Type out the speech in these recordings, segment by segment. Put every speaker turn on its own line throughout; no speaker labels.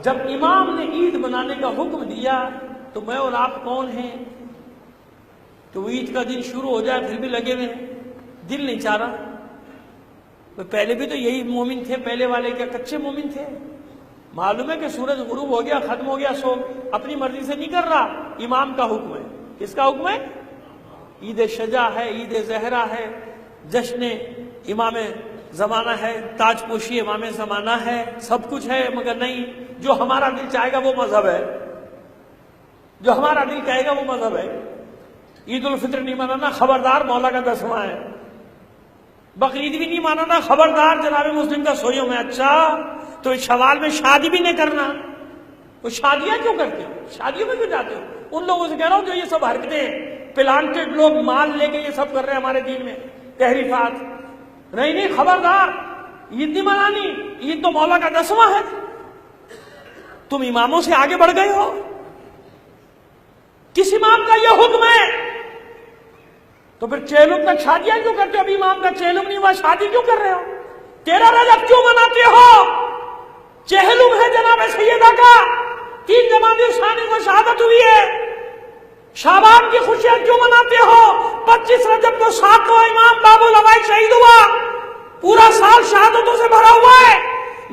جب امام نے عید منانے کا حکم دیا تو میں اور آپ کون ہیں تو عید کا دن شروع ہو جائے پھر بھی لگے ہوئے ہیں؟ دل نہیں چاہ رہا. پہلے بھی تو یہی مومن تھے، پہلے والے کیا کچے مومن تھے؟ معلوم ہے کہ سورج غروب ہو گیا، ختم ہو گیا، سو اپنی مرضی سے نہیں کر رہا، امام کا حکم ہے. کس کا حکم ہے؟ عید شجاع ہے، عید زہرا ہے، جشن امام زمانہ ہے، تاج پوشی امام زمانہ ہے، سب کچھ ہے، مگر نہیں، جو ہمارا دل چاہے گا وہ مذہب ہے، جو ہمارا دل کہے گا وہ مذہب ہے. عید الفطر نہیں منانا، خبردار مولا کا 10واں ہے. بقرعید بھی نہیں منانا، خبردار جناب مسلم کا سوئم ہے. اچھا تو شوال میں شادی بھی نہیں کرنا. وہ شادیاں کیوں کرتے ہو؟ شادیوں میں کیوں جاتے ہو؟ ان لوگوں سے کہہ رہا ہوں جو یہ سب حرکتیں پلانٹڈ لوگ مال لے کے یہ سب کر رہے ہیں ہمارے دین میں تحریفات. نہیں خبردار، عید نہیں منانی، عید تو مولا کا 10واں ہے. تم اماموں سے آگے بڑھ گئے ہو. کس امام کا یہ حکم ہے؟ تو پھر چہلم تک شادیاں کیوں کرتے ہو؟ ابھی امام کا چہلم نہیں ہوا، شادی کیوں کر رہے ہو؟ 13 رجب کیوں مناتے ہو؟ چہلم ہے جناب سیدہ کا، 3 جمادی الثانی کو شہادت ہوئی ہے. شعبان کی خوشیاں کیوں مناتے ہو؟ 25 رجب کو 7واں امام باب العوائد شہید ہوا. پورا سال شہادتوں سے بھرا ہوا ہے،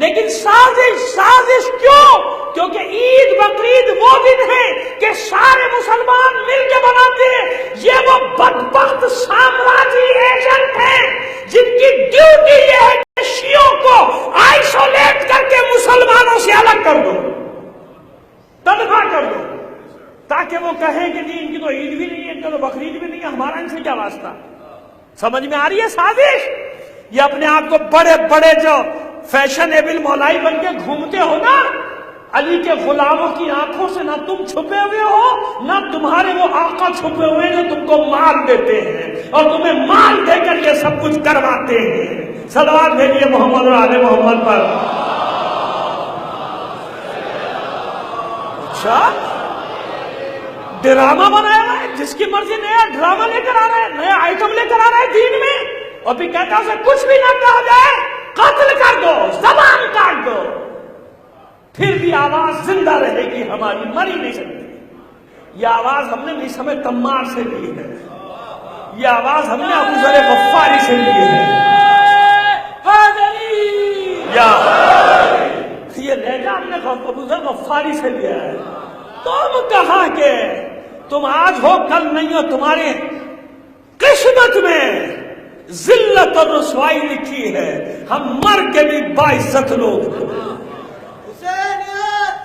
لیکن سازش کیوں؟ کیونکہ عید بقرعید وہ دن ہے کہ سارے مسلمان مل کے مناتے ہیں. یہ وہ بدبخت سامراجی ایجنٹ ہیں جن کی ڈیوٹی یہ ہے کہ شیعوں کو آئسولیٹ کر کے مسلمانوں سے الگ کر دو، تنہا کر دو، تاکہ وہ کہیں کہ جی ان کی تو عید بھی نہیں ہے، ان کا تو بقرعید بھی نہیں ہے، ہمارا ان سے کیا واسطہ. سمجھ میں آ رہی ہے سازش؟ یہ اپنے آپ کو بڑے بڑے جو فیشنیبل مولائی بن کے گھومتے ہو نا، علی کے غلاموں کی آنکھوں سے نہ تم چھپے ہوئے ہو، نہ تمہارے وہ آقا چھپے ہوئے جو تم کو مال دیتے ہیں اور تمہیں مال دے کر یہ سب کچھ کرواتے ہیں. صلوات بھیجیے محمد اور آل محمد پر. اچھا ڈرامہ بنایا ہوا ہے، جس کی مرضی نیا ڈرامہ لے کر آ رہا ہے، نیا آئٹم لے کر آ رہا ہے دین میں، اور پھر کہتا ہے اسے کچھ بھی نہ کہا جائے، قتل کر دو، زبان کاٹ دو، پھر بھی آواز زندہ رہے گی ہماری، مری نہیں سکتی. یہ آواز ہم نے نہیں سمے تمار سے لی ہے، یہ آواز ہم نے ابو ذر غفاری سے لی ہے. یہ لہجہ ہم نے ابو ذر غفاری سے لیا ہے. تم کہاں کے؟ تم آج ہو کل نہیں ہو، تمہاری قسمت میں ذلت اور رسوائی لکھی ہے. ہم مر کے بھی باعزت لوگ.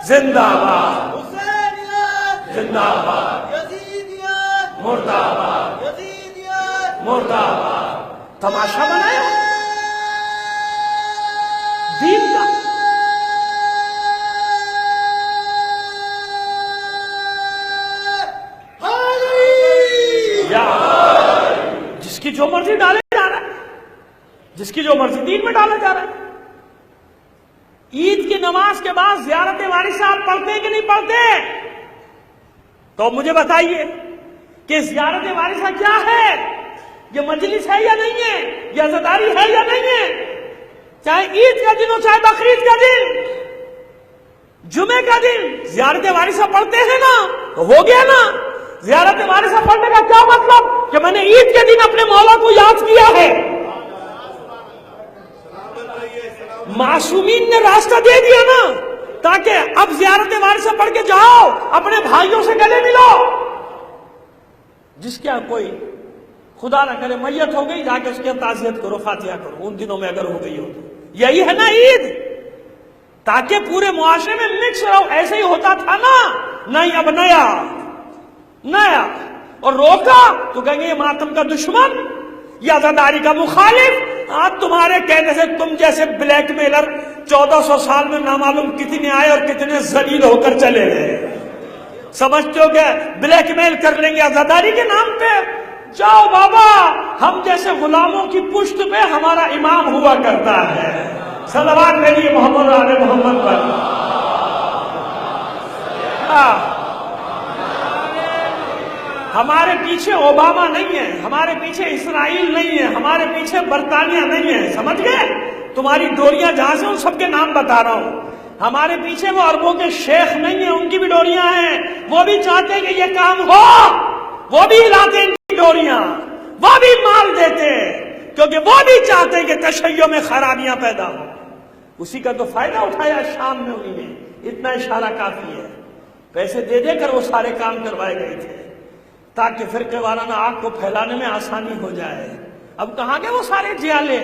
زندہ باد، زندہ باد، مردہ باد، مردہ باد. تماشا بنایا دین کا. جس کی جو مرضی ڈالے جا رہا ہے، جس کی جو مرضی دین میں ڈالا جا رہا ہے. عید کی نماز کے بعد زیارت وارثہ آپ پڑھتے ہیں کہ نہیں پڑھتے؟ تو مجھے بتائیے کہ زیارت وارثہ کیا ہے؟ یہ مجلس ہے یا نہیں ہے؟ یہ عزاداری ہے یا نہیں ہے؟ چاہے عید کا دن ہو چاہے بقرعید کا دن، جمعے کا دن زیارت وارثہ پڑھتے ہیں نا، تو ہو گیا نا. زیارت وارثہ پڑھنے کا کیا مطلب؟ کہ میں نے عید کے دن اپنے مولا کو یاد کیا ہے. معصومین نے راستہ دے دیا نا، تاکہ اب زیارت وارثہ پڑھ کے جاؤ، اپنے بھائیوں سے گلے ملو. جس کے یہاں کوئی خدا نہ کرے میت ہو گئی، جا کے اس کی تعزیت کرو، فاتحہ کرو، ان دنوں میں اگر ہو گئی ہو تو. یہی ہے نا عید، تاکہ پورے معاشرے میں مکس رہو. ایسے ہی ہوتا تھا نا، نہیں اب نیا نیا، اور روکا تو کہیں گے یہ ماتم کا دشمن، یہ عزاداری کا مخالف. آج تمہارے کہنے سے تم جیسے بلیک میلر 1400 سال میں نامعلوم کتنے آئے اور کتنے ذلیل ہو کر چلے گئے. سمجھتے ہو کہ بلیک میل کر لیں گے عزاداری کے نام پہ؟ جاؤ بابا، ہم جیسے غلاموں کی پشت پہ ہمارا امام ہوا کرتا ہے. صلوات بھیجیے محمد اور آل محمد پر. ہمارے پیچھے اوباما نہیں ہے، ہمارے پیچھے اسرائیل نہیں ہے، ہمارے پیچھے برطانیہ نہیں ہے. سمجھ گئے؟ تمہاری ڈوریاں جہاں سے ان سب کے نام بتا رہا ہوں. ہمارے پیچھے وہ عربوں کے شیخ نہیں ہیں، ان کی بھی ڈوریاں ہیں، وہ بھی چاہتے کہ یہ کام ہو، وہ بھی لاتے ان کی ڈوریاں، وہ بھی مال دیتے، کیونکہ وہ بھی چاہتے کہ تشیع میں خرابیاں پیدا ہو۔ اسی کا تو فائدہ اٹھایا شام میں انہی نے، اتنا اشارہ کافی ہے۔ پیسے دے دے کر وہ سارے کام کروائے گئے تھے تاکہ فرقے وارانہ آگ کو پھیلانے میں آسانی ہو جائے۔ اب کہاں گئے وہ سارے جیالے؟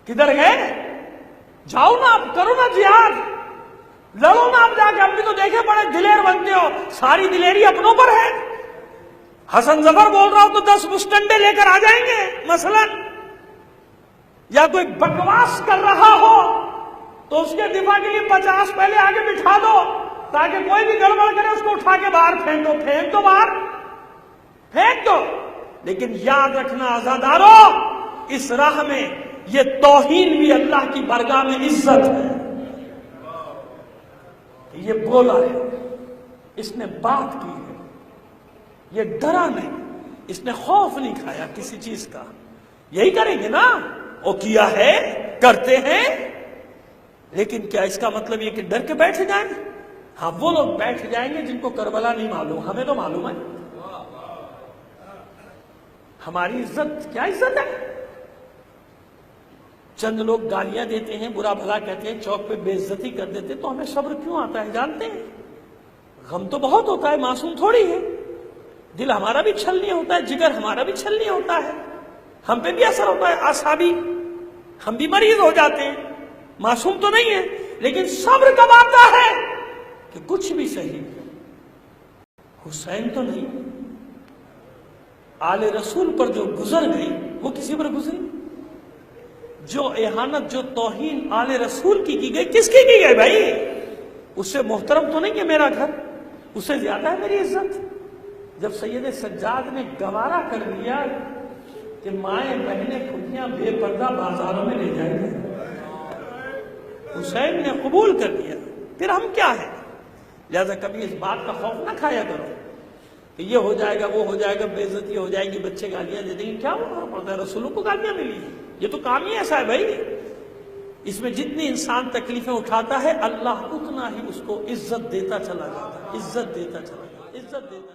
کدھر گئے؟ جاؤ نا، آپ کرو نا جہاد، لڑو نا آپ جا کے، ہم بھی تو دیکھے بڑے دلیر بنتے ہو، ساری دلیری اپنوں پر ہے۔ حسن ظفر بول رہا ہو تو 10 مستنڈے لے کر آ جائیں گے مثلا، یا کوئی بکواس کر رہا ہو تو اس کے دفاع کے لیے 50 پہلے آگے بٹھا دو تاکہ کوئی بھی گڑبڑ کرے اس کو اٹھا کے باہر پھینک دو، پھینک دو باہر، پھینک دو۔ لیکن یاد رکھنا عزادارو، اس راہ میں یہ توہین بھی اللہ کی بارگاہ میں عزت ہے۔ یہ بولا ہے، اس نے بات کی ہے، یہ ڈرا نہیں، اس نے خوف نہیں کھایا کسی چیز کا۔ یہی کریں گے نا، وہ کیا ہے، کرتے ہیں، لیکن کیا اس کا مطلب یہ کہ ڈر کے بیٹھ جائیں؟ ہاں، وہ لوگ بیٹھ جائیں گے جن کو کربلا نہیں معلوم، ہمیں تو معلوم ہے۔ ہماری عزت کیا عزت ہے؟ چند لوگ گالیاں دیتے ہیں، برا بھلا کہتے ہیں، چوک پہ بے عزتی کر دیتے، تو ہمیں صبر کیوں آتا ہے جانتے ہیں؟ غم تو بہت ہوتا ہے، معصوم تھوڑی ہے، دل ہمارا بھی چھلنی ہوتا ہے، جگر ہمارا بھی چھلنی ہوتا ہے، ہم پہ بھی اثر ہوتا ہے، اعصابی، ہم بھی مریض ہو جاتے ہیں، معصوم تو نہیں ہے۔ لیکن صبر کب آتا ہے کہ کچھ بھی صحیح، حسین تو نہیں، آل رسول پر جو گزر گئی وہ کسی پر گزری؟ جو اہانت، جو توہین آل رسول کی گئی، کس کی گئی بھائی؟ اس سے محترم تو نہیں ہے میرا گھر، اس سے زیادہ ہے میری عزت۔ جب سید سجاد نے گوارا کر لیا کہ مائیں بہنیں کھٹیاں بے پردہ بازاروں میں لے جائیں گے، حسین نے قبول کر لیا، پھر ہم کیا ہیں؟ لہذا کبھی اس بات کا خوف نہ کھایا کرو کہ یہ ہو جائے گا، وہ ہو جائے گا، بے عزتی ہو جائے گی، بچے گالیاں دے دیں گے، کیا ہونا پڑتا ہے؟ رسولوں کو گالیاں ملی، یہ تو کام ہی ایسا ہے بھائی۔ اس میں جتنی انسان تکلیفیں اٹھاتا ہے، اللہ اتنا ہی اس کو عزت دیتا چلا جاتا ہے، عزت دیتا چلا جاتا ہے، عزت دیتا